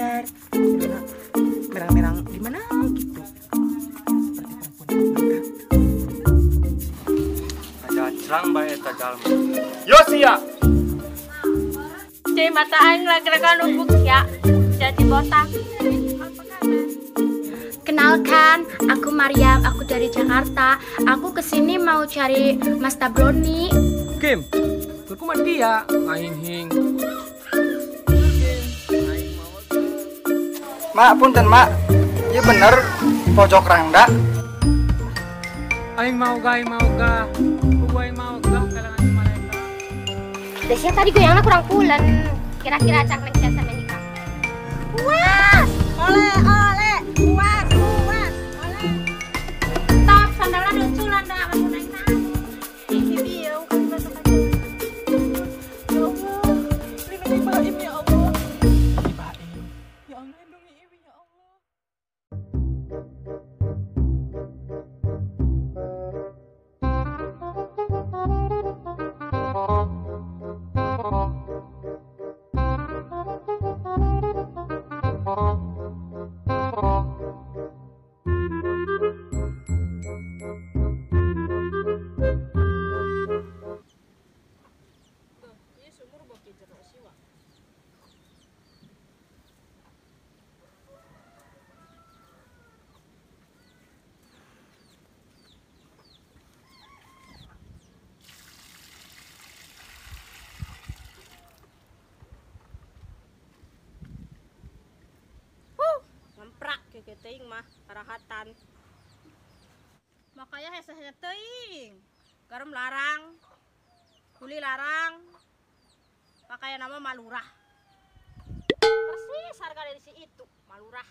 lebar, merang-merang gimana gitu. Seperti perempuan mangga. Aja cerang bae eta jalma. Yosia. Di mata aing lagi-lagi nubuk ya. Jadi botak. Kenalkan, aku Mariam, aku dari Jakarta. Aku kesini mau cari Mas Tabroni. Kim. Turku mah dia aing hing. Mak, punten mak. Iya bener pojok rangda. Aing mau ga. Ku aing mau ga kalangan mereka. Desya tadi goyangnya kurang pulen. Kira-kira acak neng jasa menikah. Puas! Oleh! Puas! Oleh! Top, sandalnya luculan dah. Aku naik nang. Ini dia, bukan besok aja. Ya Allah, lindungi Baim ya Allah. Baim. Ya Allah, lindungi Iwi ya Allah. Ngemprak ke teuing mah karahatan. Makanya hese-hese teuing. Garam larang. Kuli larang. Pakaian nama malurah. Persis harga dari si itu, malurah.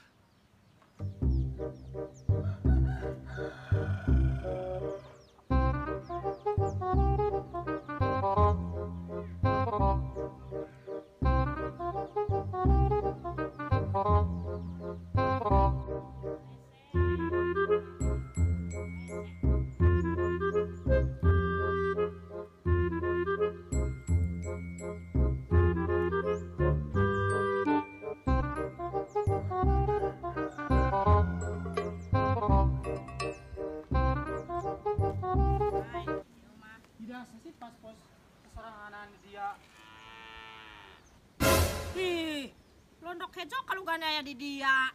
Sih pas pos keserangan dia. Ih, londok hejo kalau gak naya di dia.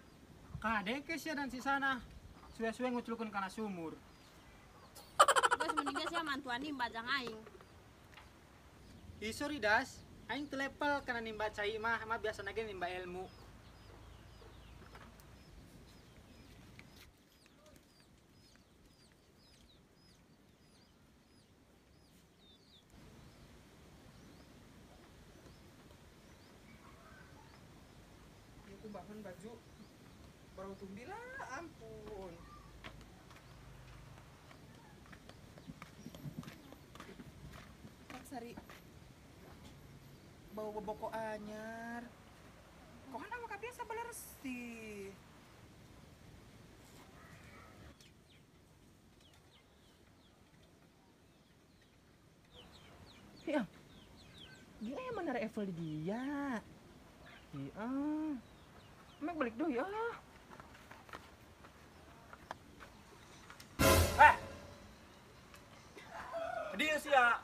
Kadeke sia dan si sana. Suwe-suwe nguculkeun kana sumur. Guys mendingan sih mantuan nimba jang aing. Ih sorry das, aing teu level kana nimba cai mah biasa ge nimba ilmu. Bahkan baju baru tumbilah, ampun. Pak Sari bau boboko anyar. Kok kan awak biasa belersi. Ya, gila ya mana Eiffel di dia. Iya. Mek balik dulu ya. Dia sia.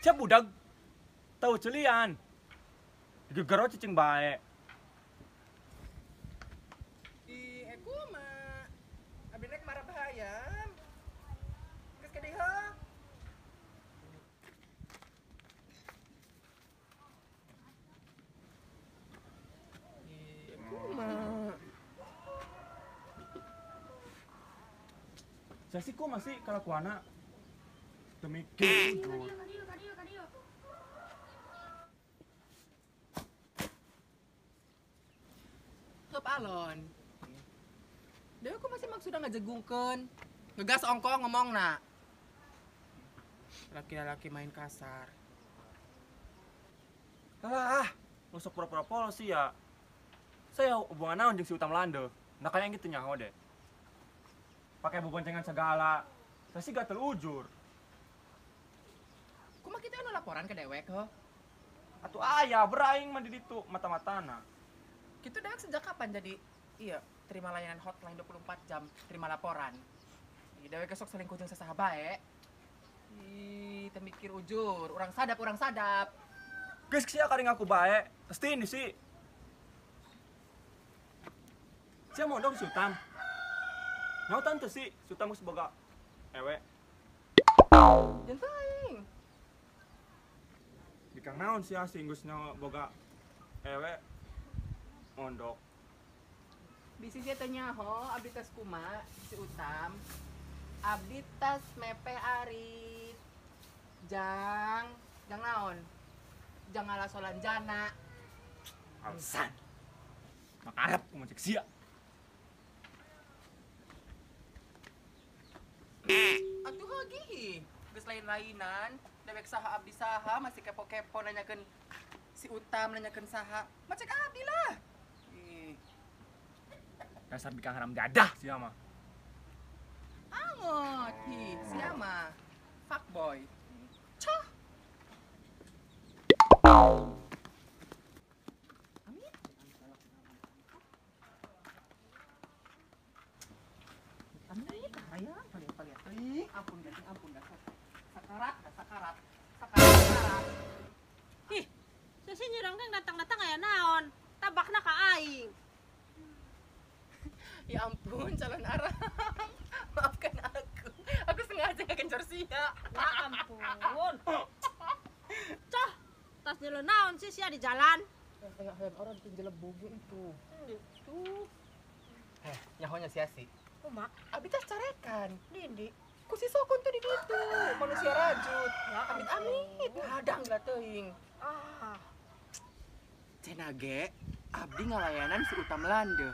Siap budak tahu celian. Gegero cicing bae. Di aku mah abi rek marah bahaya. Geus ka dieu. Jasiku masih kalakuana demi gitu. Heup alon. Dewe aku masih maksudnya ngajegungkeun. Ngegas ongkong ngomongna. Laki-laki main kasar. Alah, lu sok pura-pura polos sih ya. Saya hubungan naon jeung si Utam Lande. Nah kayak gitu nyaho deh. Pakai beboncengan segala. Saya sih gak terujur. Kumaha kita anu laporan ke dewek, heuh? Atuh ayah beraing mah di ditu mata-matana. Gitu dewek sejak kapan jadi iya terima layanan hotline 24 jam terima laporan. Dewek esok selingkuh jeung sasaha bae. Ih, teu mikir ujur, urang sadap. Geus sia karing aku bae. Pasti ini sih. Sia mondok si Utam. Nautan teu sih, si Utam geus boga ewe. Jeung teuing. Di kang naon sia sing geus boga ewe mondok. Bisi sia teh nyaho abdi tes kumaha si Utam. Abdi tes mepe arit. Jang naon? Jang ngalasolan jana. Alasan. Makarep ku cek sia. Atuh heugi. Geus lain-lainan, dewek saha abdi saha masih kepo-kepo nanyakeun si Utam nanyakeun saha. Macek abdi lah. Ih, Dasar bikang haram dadah sia mah. angot hi, sia mah fuckboy. Cah. Amin. Amin, sayang, paling teuing. Ampun dah. Sakarat. Ih, si nyerang teh datang-datang aya naon? Tabakna ka aing. Ya ampun, calon arang. Maafkan aku. Aku sengaja ngekencor sia. Ya ampun. Cah, tas nyeleu naon sih sia di jalan? Kayak orang jelebug itu. Itu. Nyahonya sia-si. Kumaha? Abi tas carekan. Dindi. Ku si Sokun tuh di ditu. Manusia rajut. Ya Amit-amit. Hadang lah teuing. Ah, Cenage, abdi ngalayanan si Utam Lande.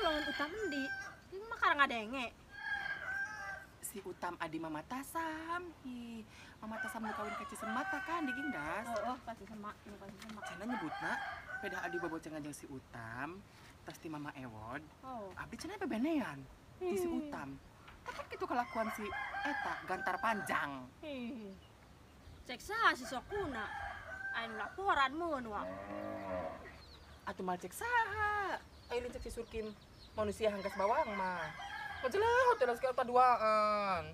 lawan Utam endi? Ieu mah karang ngadenge. Si Utam adi Mama Tasam. Hi, Mama Tasam nu kawin ka Cisemata kan di Gindas. Pasti sama. Cenah nyebutna pedah adi bobocengan jeung si Utam, tas ti Mama Ewod. Oh. Abdi cenah bebenean di si Utam. Tapi gitu kelakuan si eta gantar panjang. Cek saha si Sokuna. Anu laporan mun wa. Atuh mal cek saha? Ayeuna cek si Surkin manusia hanggas bawang mah. Majelah hotel sekali paduaan.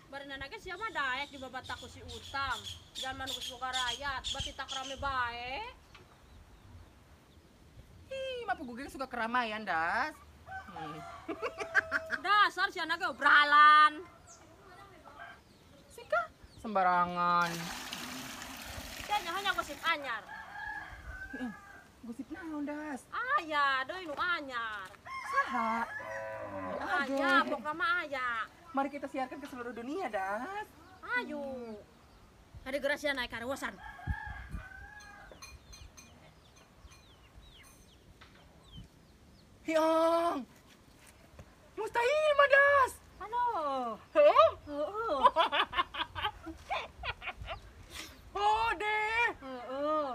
Barenana ge sia mah daek di babataku si Utam. Zaman geus boga rakyat, berarti tak rame bae. Ih, mah pugugeng suka keramaian, Das. Dasar si anak ge obralan. Sika sembarangan. Kayaknya hanya gosip anyar. Gosip naon, Das? Aya, deui nu anyar. Saha? Aya, pokna mah aya. Mari kita siarkan ke seluruh dunia, Das. Ayo. Ada gerasi naik karawasan. Hiang. Mustahil, mah, Das. Halo. Heh? Heeh. Oh, deh. Heeh.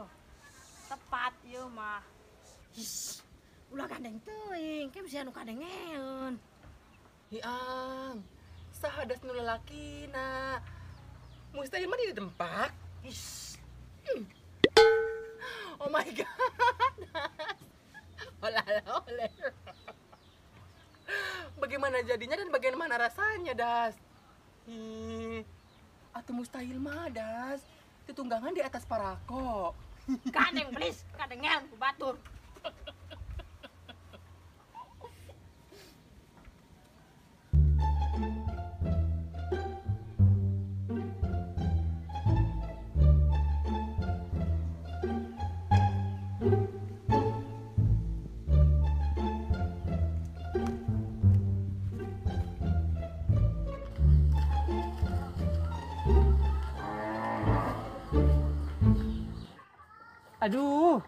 Tepat ieu mah. His. Ulah gandeng teuing, ke bisa anu kadengeun. Hiang. Saha das nu lalakina. Mustahil mah di tempat. His. Oh my god. Oleh. Bagaimana jadinya dan bagaimana rasanya, Das? Atau mustahil mah, Das. Tetunggangan di atas parako. Kadeng please, kadengeun ku batur. Aduh,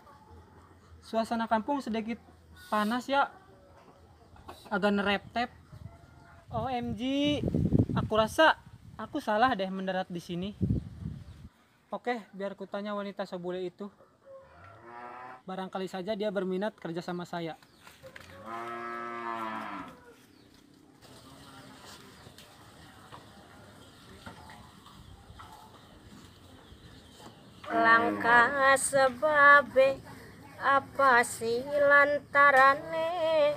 suasana kampung sedikit panas ya, agak nerep-tep. OMG, aku rasa aku salah deh mendarat di sini. Oke, biar ku tanya wanita sebule itu. Barangkali saja dia berminat kerja sama saya. sangka sebabe apa sih lantarane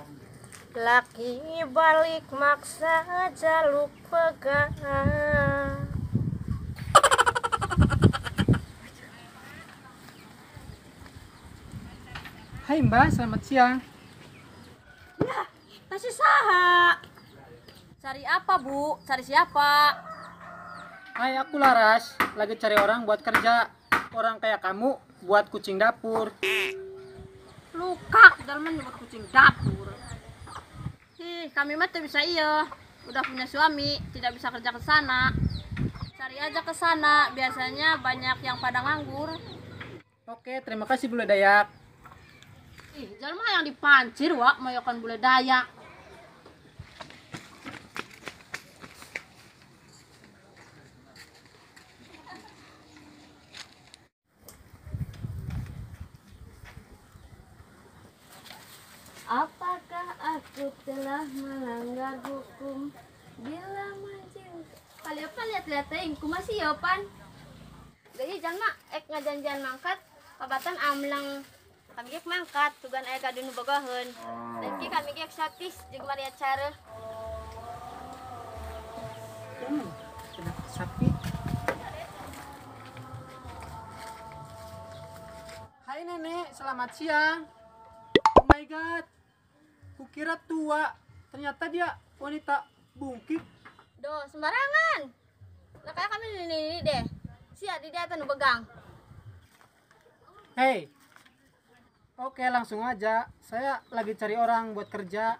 laki balik maksa jaluk pegang. Hai Mbak, selamat siang. Masih saha? Cari apa Bu? Cari siapa? Hai, aku Laras, lagi cari orang buat kerja. Orang kayak kamu buat kucing dapur. Luka dalam buat kucing dapur. Kami mah tuh bisa iya. Udah punya suami, tidak bisa kerja ke sana. Cari aja ke sana, biasanya banyak yang pada nganggur. Oke, terima kasih Bule Dayak. Jangan mah yang dipancir, Wak, mayokan bule Dayak. Apakah aku telah melanggar hukum bila mancing? Kali apa lihat-lihat teh, masih yopan. Jadi jangan mak, ngajanjian mangkat, kabatan amlang. Kami gek mangkat, tugan aya kadun bogoheun. Dan ki kami gek eksotis jeung Maria cara. Sapi. Hai Nenek, selamat siang. Oh my god. Kukira tua, ternyata dia wanita bungkit. Doh, sembarangan. Lah kayak kami ini deh. Sia di atas nu begang. Hei. Oke, langsung aja. Saya lagi cari orang buat kerja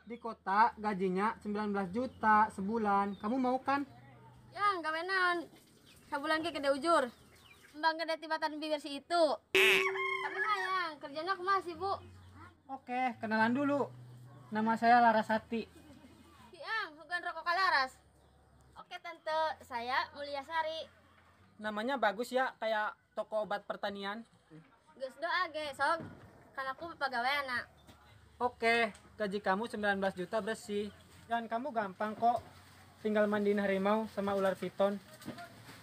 di kota, gajinya 19 juta sebulan. Kamu mau kan? Ya, gawe naon. Sabulan ge gede ujur. Embang gede tibatan bibir si itu. Tapi sayang, kerjanya aku masih, Bu. Oke, kenalan dulu. Nama saya Larasati. Siang, hugan rokok kalaras. Oke, Tante, saya Mulyasari. Namanya bagus ya, kayak toko obat pertanian. Geus doa ge, sok. Kan aku pegawaiana. Oke, gaji kamu 19 juta bersih. Dan kamu gampang kok. Tinggal mandiin harimau sama ular piton.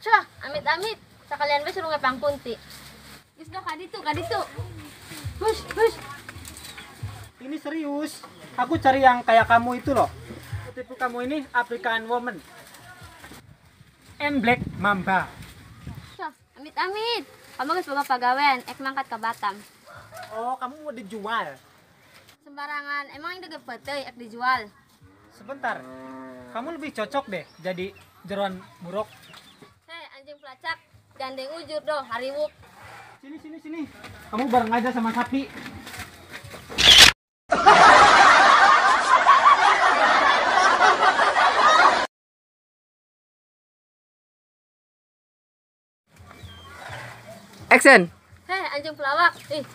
Cah, amit-amit. Sakalian we suruh ngepang punti. Geus doa kaditu. Hush. Ini serius. Aku cari yang kayak kamu itu loh. Tipe kamu ini African woman. And black mamba. Cah, amit-amit. Kamu geus boga pagawean, ek mangkat ke Batam. Oh, kamu mau dijual? Sembarangan, emang yang dege peteuy ek dijual. Sebentar. Kamu lebih cocok deh jadi jeroan buruk. Hei, anjing pelacak, gandeng ujur doh, hariwuk. Sini. Kamu bareng aja sama sapi. Action. Hei, anjing pelawak. Ih,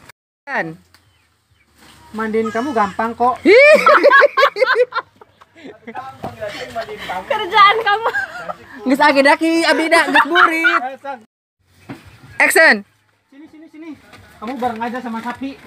Kan. Mandiin kamu gampang kok. kerjaan kamu. Geus agi-daki abdi da geus burit. Action. Action. Sini. Kamu bareng aja sama sapi.